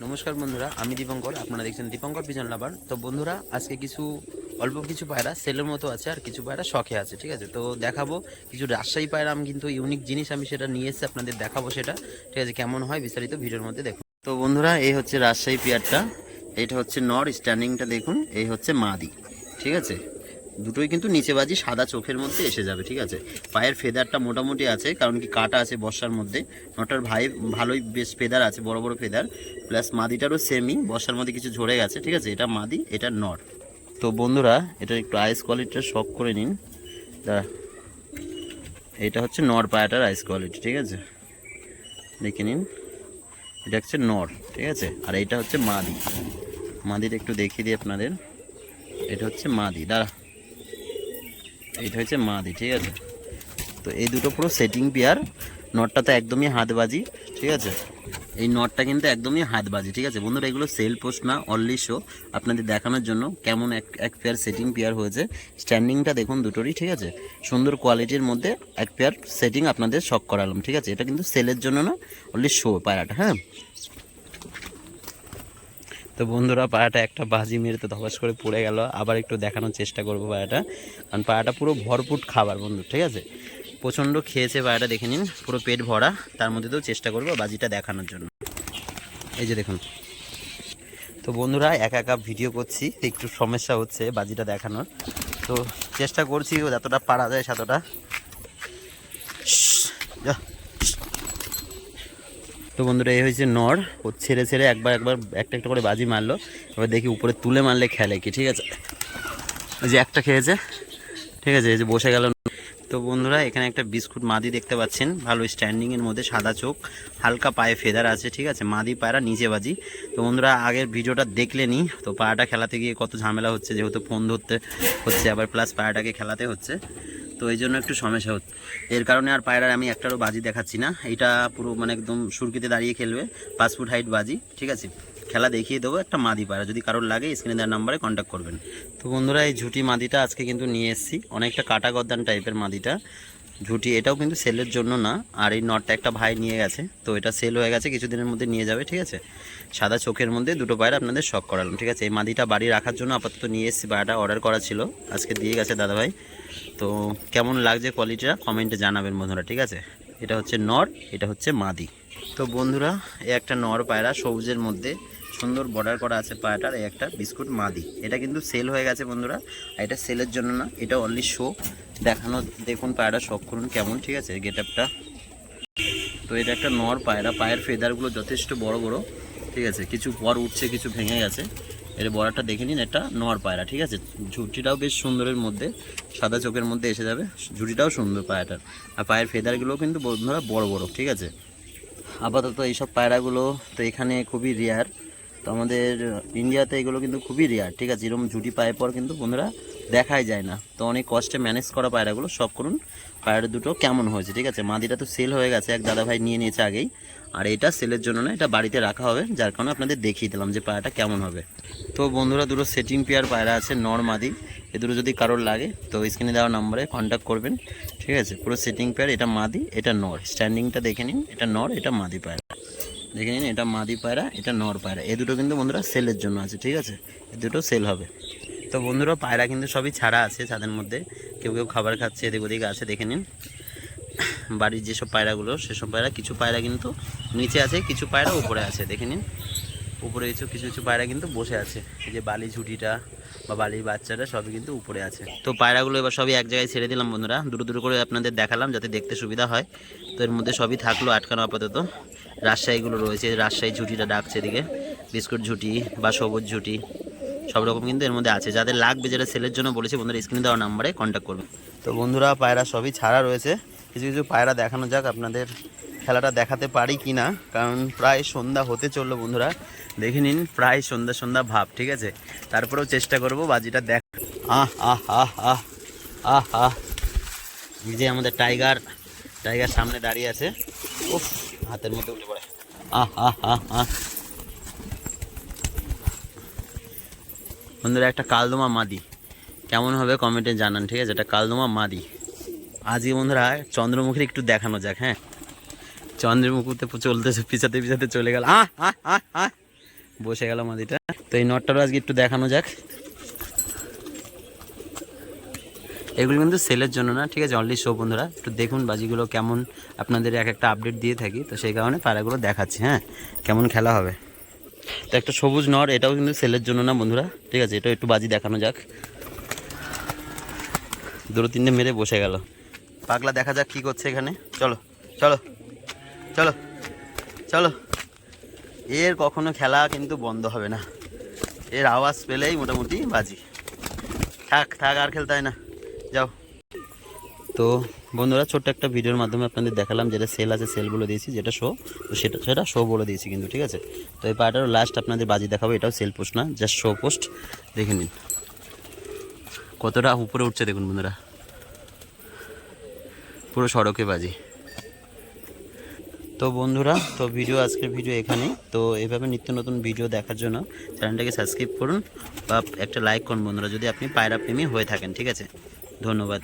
নমস্কার বন্ধুরা, আমি দীপঙ্কর। আপনারা দেখছেন দীপঙ্কর পিজন লাভার। তো বন্ধুরা, আজকে অল্প কিছু পায়রা সেলের মতো আছে, আর কিছু পায়রা শখে আছে, ঠিক আছে। তো দেখাবো কিছু রাজশাহী পায়রা। আমি কিন্তু ইউনিক জিনিস আমি সেটা নিয়ে এসে আপনাদের দেখাবো সেটা, ঠিক আছে। কেমন হয় বিস্তারিত ভিডিওর মধ্যে দেখুন। তো বন্ধুরা, এই হচ্ছে রাজশাহী পেয়ারটা, এটা হচ্ছে নর। স্ট্যান্ডিংটা দেখুন, এই হচ্ছে মাদি, ঠিক আছে। দুটোই কিন্তু নিচে বাজি সাদা চোখের মধ্যে এসে যাবে, ঠিক আছে। পায়ের ফেদারটা মোটামুটি আছে, কারণ কি কাটা আছে বর্ষার মধ্যে। নটার ভালোই বেশ ফেদার আছে, বড় বড় ফেদার। প্লাস মাদিটারও সেমই, বর্ষার মধ্যে কিছু ঝরে গেছে, ঠিক আছে। এটা মাদি, এটা নর। তো বন্ধুরা, এটা একটু আইস কোয়ালিটিটা শক করে নিন। এটা হচ্ছে নর পায়াটার আইস কোয়ালিটি, ঠিক আছে। দেখে নিন, এটা হচ্ছে নর, ঠিক আছে। আর এটা হচ্ছে মাদি। মাদিটা একটু দেখিয়ে দিই আপনাদের। এটা হচ্ছে মাদি, এটা হচ্ছে মাদি, ঠিক আছে। তো এই দুটো পুরো সেটিং পেয়ার। নটটা তো একদমই হাতবাজি, ঠিক আছে। এই নটটা কিন্তু একদমই হাতবাজি, ঠিক আছে বন্ধুরা। এগুলো সেল পোস্ট না, অনলি শো, আপনাদের দেখানোর জন্য কেমন এক পেয়ার সেটিং পেয়ার হয়েছে। স্ট্যান্ডিংটা দেখুন দুটোরই, ঠিক আছে। সুন্দর কোয়ালিটির মধ্যে এক পেয়ার সেটিং আপনাদের শখ করালাম, ঠিক আছে। এটা কিন্তু সেলের জন্য না, অনলি শো পায়রাটা, হ্যাঁ। তো বন্ধুরা, পায়রাটা একটা বাজি মেরে তো ধবাস করে পড়ে গেল। আবার একটু দেখানোর চেষ্টা করবো পায়রাটা, কারণ পায়রাটা পুরো ভরপুর খাবার বন্ধু, ঠিক আছে। প্রচণ্ড খেয়েছে পায়রাটা, দেখে নিন পুরো পেট ভরা। তার মধ্যে তো চেষ্টা করবো বাজিটা দেখানোর জন্য। এই যে দেখুন। তো বন্ধুরা, একা একা ভিডিও করছি, একটু সমস্যা হচ্ছে বাজিটা দেখানোর। তো চেষ্টা করছি যতটা পারা যায় ততটা। তো বন্ধুরা, এই হয়েছে নর। ও ছেড়ে ছেড়ে একবার একটা একটা করে বাজি মারলো। এবার দেখি উপরে তুলে মারলে খেলে কি, ঠিক আছে। ওই যে একটা খেয়েছে, ঠিক আছে, এই যে বসে গেল। তো বন্ধুরা, এখানে একটা বিস্কুট মাদি দেখতে পাচ্ছেন, ভালো স্ট্যান্ডিংয়ের মধ্যে, সাদা চোখ, হালকা পায়ে ফেদার আছে, ঠিক আছে। মাদি পায়রা নিচে বাজি। তো বন্ধুরা, আগের ভিডিওটা দেখলেনি। তো পায়রাটা খেলাতে গিয়ে কত ঝামেলা হচ্ছে, যেহেতু ফোন ধরতে হচ্ছে, আবার প্লাস পায়রাটাকে খেলাতে হচ্ছে। তো এই জন্য একটু সমস্যা হচ্ছে। এর কারণে আর পায়রার আমি একটারও বাজি দেখাচ্ছি না। এটা পুরো মানে একদম সুরকিতে দাঁড়িয়ে খেলবে, 5 ফুট হাইট বাজি, ঠিক আছে। খেলা দেখিয়ে দেবো একটা মাদি পায়রা। যদি কারোর লাগে স্ক্রিনে দেওয়ার নাম্বারে কন্ট্যাক্ট করবেন। তো বন্ধুরা, এই ঝুটি মাদিটা আজকে কিন্তু নিয়ে এসেছি। অনেকটা কাটা গদ্দান টাইপের মাদিটা ঝুটি। এটাও কিন্তু সেলের জন্য না। আর এই নটটা একটা ভাই নিয়ে গেছে, তো এটা সেল হয়ে গেছে, কিছুদিনের মধ্যে নিয়ে যাবে, ঠিক আছে। সাদা চোখের মধ্যে দুটো পায়রা আপনাদের শখ করালাম, ঠিক আছে। এই মাদিটা বাড়ি রাখার জন্য আপাতত নিয়ে এসেছি। পায়রাটা অর্ডার করা ছিল, আজকে দিয়ে গেছে দাদাভাই। তো কেমন লাগছে কোয়ালিটিটা কমেন্টে জানাবেন বন্ধুরা, ঠিক আছে। এটা হচ্ছে নর, এটা হচ্ছে মাদি। তো বন্ধুরা, এই একটা নর পায়রা সবুজের মধ্যে, সুন্দর বর্ডার করা আছে পায়রাটার। এই একটা বিস্কুট মাদি, এটা কিন্তু সেল হয়ে গেছে বন্ধুরা। আর এটা সেলের জন্য না, এটা অনলি শো দেখানো। দেখুন পায়রা শখ করুন কেমন, ঠিক আছে, গেট আপটা। তো এটা একটা নর পায়রা, পায়ের ফেদারগুলো যথেষ্ট বড় বড়, ঠিক আছে। কিছু পর উঠছে, কিছু ভেঙে গেছে। এর বর্ডারটা দেখে নিন, এটা নর পায়রা, ঠিক আছে। ঝুটিটাও বেশ সুন্দরের মধ্যে, সাদা চোখের মধ্যে এসে যাবে। ঝুটিটাও সুন্দর পায়রাটার। আর পায়ের ফেদারগুলো কিন্তু বন্ধুরা বড় বড়, ঠিক আছে। আপাতত এইসব পায়রাগুলো তো এখানে খুবই রেয়ার। তো আমাদের ইন্ডিয়াতে এগুলো কিন্তু খুবই রেয়ার, ঠিক আছে। এরকম ঝুটি পায়ে পর কিন্তু বন্ধুরা দেখাই যায় না। তো অনেক কষ্টে ম্যানেজ করা পায়রাগুলো শখ করুন পায়রা দুটো কেমন হয়েছে, ঠিক আছে। মাদিটা তো সেল হয়ে গেছে, এক দাদাভাই নিয়ে নিয়েছে আগেই। আর এটা সেলের জন্য না, এটা বাড়িতে রাখা হবে, যার কারণে আপনাদের দেখিয়ে দিলাম যে পায়রাটা কেমন হবে। তো বন্ধুরা, দুটো সেটিং পেয়ার পায়রা আছে, নর মাদি। এ দুটো যদি কারোর লাগে তো স্ক্রিনে দেওয়া নম্বরে কন্ট্যাক্ট করবেন, ঠিক আছে। পুরো সেটিং পেয়ার, এটা মাদি, এটা নর। স্ট্যান্ডিংটা দেখে নিন, এটা নর, এটা মাদি পায়রা, দেখে নিন। এটা মাদি পায়রা, এটা নর পায়রা। এ দুটো কিন্তু বন্ধুরা সেলের জন্য আছে, ঠিক আছে। এ দুটো সেল হবে। তো বন্ধুরা, পায়রা কিন্তু সবই ছাড়া আছে ছাদের মধ্যে। কেউ কেউ খাবার খাচ্ছে, এদিক ওদিকে আছে, দেখে নিন। বাড়ির যেসব পায়রাগুলো, সেসব পায়রা, কিছু পায়রা কিন্তু নিচে আছে, কিছু পায়রা উপরে আছে, দেখে নিন। উপরে কিছু কিছু পায়রা কিন্তু বসে আছে। এই যে বালি ঝুটিটা বা বালির বাচ্চাটা সবই কিন্তু উপরে আছে। তো পায়রাগুলো এবার সবই এক জায়গায় ছেড়ে দিলাম বন্ধুরা, দুটো দুটো করে আপনাদের দেখালাম যাতে দেখতে সুবিধা হয়। তো এর মধ্যে সবই থাকলো আটকানো আপাতত। রাজশাহীগুলো রয়েছে, রাজশাহী ঝুটিটা ডাকছে এদিকে, বিস্কুট ঝুটি বা সবুজ ঝুটি, সব রকম কিন্তু এর মধ্যে আছে। যাদের লাগবে, যেটা সেলের জন্য বলেছি বন্ধুরা, স্ক্রিনে দেওয়া নাম্বারে কন্ট্যাক্ট করবেন। তো বন্ধুরা, পায়রা সবই ছাড়া রয়েছে। কিছু কিছু পায়রা দেখানো যাক আপনাদের, খেলাটা দেখাতে পারি কি না, কারণ প্রায় সন্ধ্যা হতে চললো বন্ধুরা। দেখে নিন, প্রায় সন্ধ্যা সন্ধ্যা ভাব, ঠিক আছে। তারপরেও চেষ্টা করব বাজিটা দেখ। আহ আহ আহ আহ আহ আহ এই যে আমাদের টাইগার সামনে দাঁড়িয়ে আছে। উফ, হাতের মধ্যে উঠে পড়ে। আহ আহ আহ আহ বন্ধুরা, একটা কালদমা মাদি কেমন হবে কমেন্টে জানান, ঠিক আছে। এটা কালদমা মাদি। আজকে বন্ধুরা চন্দ্রমুখীর একটু দেখানো যাক, হ্যাঁ। চন্দ্রমুখীতে চলতে পিছাতে পিছাতে চলে গেল। আহ আহ আহ আহ বসে গেল মাদিটা। তো এই নটটারও আজকে একটু দেখানো যাক। এগুলো কিন্তু সেলের জন্য না, ঠিক আছে, অনলি শো। বন্ধুরা একটু দেখুন বাজিগুলো কেমন, আপনাদের এক একটা আপডেট দিয়ে থাকি, তো সেই কারণে পায়রাগুলো দেখাচ্ছি। হ্যাঁ, কেমন খেলা হবে। তো একটা সবুজ নর, এটাও কিন্তু সেলের জন্য না বন্ধুরা, ঠিক আছে, এটাও একটু বাজি দেখানো যাক। দুটো তিনটে মেরে বসে গেল পাগলা। দেখা যাক কি করছে এখানে। চলো চলো চলো চলো। এর কখনো খেলা কিন্তু বন্ধ হবে না, এর আওয়াজ পেলেই মোটামুটি বাজি। থাক থাক, আর খেলতে হয় না, যাও। তো বন্ধুরা ছোট্ট একটা ভিডিওর মাধ্যমে আপনাদের দেখালাম, যেটা সেল আছে সেলগুলো দিয়েছি, যেটা শো তো সেটা শো বলে দিয়েছি কিন্তু, ঠিক আছে। তো এই পার্টারও লাস্ট আপনাদের বাজি দেখাবো, এটাও সেল পোস্ট না, জাস্ট শো পোস্ট। দেখে নিন কতটা উপরে উঠছে, দেখুন বন্ধুরা, পুরো সড়কে বাজি। তো বন্ধুরা, তো আজকের ভিডিও এখানেই। তো এইভাবে নিত্য নতুন ভিডিও দেখার জন্য চ্যানেলটাকে সাবস্ক্রাইব করুন বা একটা লাইক করুন বন্ধুরা, যদি আপনি পায়রা প্রেমী হয়ে থাকেন, ঠিক আছে। ধন্যবাদ।